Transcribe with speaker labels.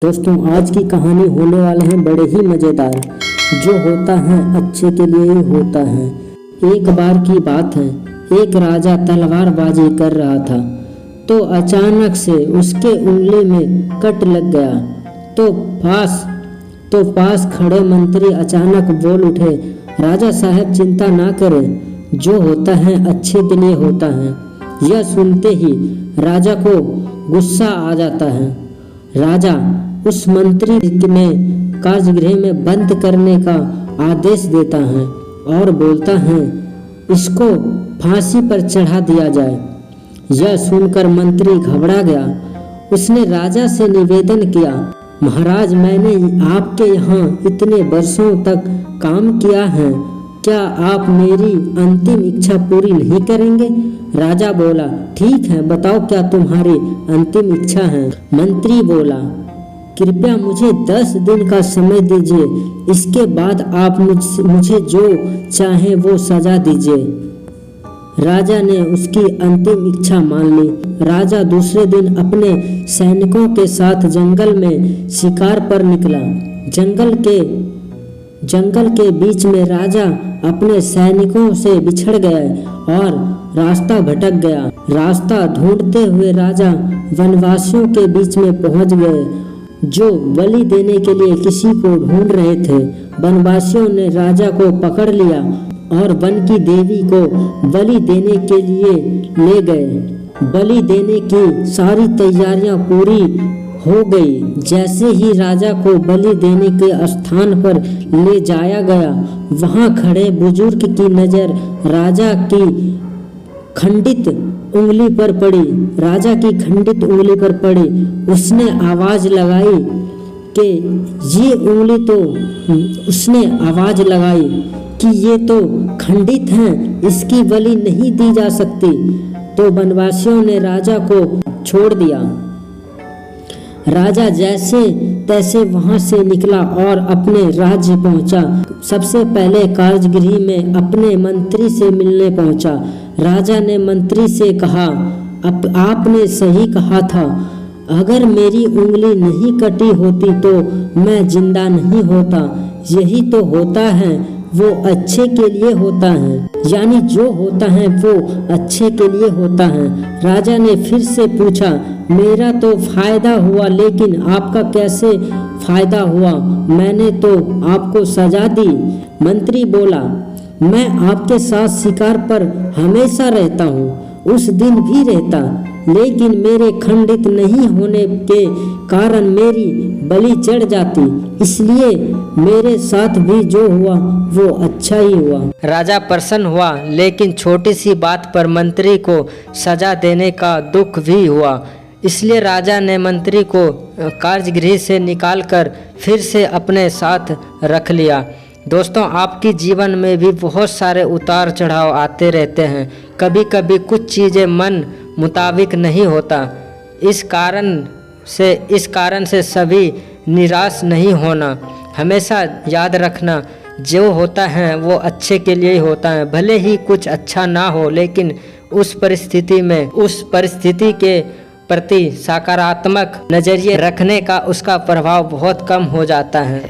Speaker 1: दोस्तों आज की कहानी होने वाले हैं बड़े ही मज़ेदार। जो होता है अच्छे के लिए ही होता है। एक बार की बात है, एक राजा तलवारबाजी कर रहा था तो अचानक से उसके उंगली में कट लग गया। तो पास खड़े मंत्री अचानक बोल उठे, राजा साहब चिंता ना करें, जो होता है अच्छे के लिए होता है। यह सुनते ही राजा को गुस्सा आ जाता है। राजा उस मंत्री में कारागृह में बंद करने का आदेश देता है और बोलता है इसको फांसी पर चढ़ा दिया जाए। यह सुनकर मंत्री घबरा गया। उसने राजा से निवेदन किया, महाराज मैंने आपके यहाँ इतने वर्षों तक काम किया है, क्या आप मेरी अंतिम इच्छा पूरी नहीं करेंगे? राजा बोला, ठीक है बताओ क्या तुम्हारी अंतिम इच्छा है? मंत्री बोला, कृपया मुझे 10 दिन का समय दीजिए, इसके बाद आप मुझे जो चाहे वो सजा दीजिए। राजा ने उसकी अंतिम इच्छा मान ली। राजा दूसरे दिन अपने सैनिकों के साथ जंगल में शिकार पर निकला। जंगल के बीच में राजा अपने सैनिकों से बिछड़ गया और रास्ता भटक गया। रास्ता ढूंढते हुए राजा वनवासियों के बीच में पहुंच गए जो बलि देने के लिए किसी को ढूंढ रहे थे। वनवासियों ने राजा को पकड़ लिया और वन की देवी को बलि देने के लिए ले गए। बलि देने की सारी तैयारियां पूरी हो गई। जैसे ही राजा को बलि देने के स्थान पर ले जाया गया, वहां खड़े बुजुर्ग की नजर राजा की खंडित उंगली पर पड़ी। राजा की खंडित उंगली पर पड़ी। उसने आवाज लगाई कि ये तो खंडित हैं, इसकी बलि नहीं दी जा सकती। तो वनवासियों ने राजा को छोड़ दिया। राजा जैसे तैसे वहां से निकला और अपने राज्य पहुंचा। सबसे पहले कारागृह में अपने मंत्री से मिलने पहुंचा। राजा ने मंत्री से कहा, आपने सही कहा था, अगर मेरी उंगली नहीं कटी होती तो मैं जिंदा नहीं होता। यही तो होता है, वो अच्छे के लिए होता है, यानी जो होता है वो अच्छे के लिए होता है। राजा ने फिर से पूछा, मेरा तो फायदा हुआ, लेकिन आपका कैसे फायदा हुआ? मैंने तो आपको सजा दी। मंत्री बोला, मैं आपके साथ शिकार पर हमेशा रहता हूँ, उस दिन भी रहता, लेकिन मेरे खंडित नहीं होने के कारण मेरी बलि चढ़ जाती, इसलिए मेरे साथ भी जो हुआ वो अच्छा ही हुआ। राजा प्रसन्न हुआ, लेकिन छोटी सी बात पर मंत्री को सजा देने का दुख भी हुआ। इसलिए राजा ने मंत्री को कारागृह से निकालकर फिर से अपने साथ रख लिया। दोस्तों, आपके जीवन में भी बहुत सारे उतार चढ़ाव आते रहते हैं। कभी कभी कुछ चीज़ें मन मुताबिक नहीं होता। इस कारण से सभी निराश नहीं होना। हमेशा याद रखना, जो होता है वो अच्छे के लिए ही होता है। भले ही कुछ अच्छा ना हो, लेकिन उस परिस्थिति के प्रति सकारात्मक नज़रिए रखने का उसका प्रभाव बहुत कम हो जाता है।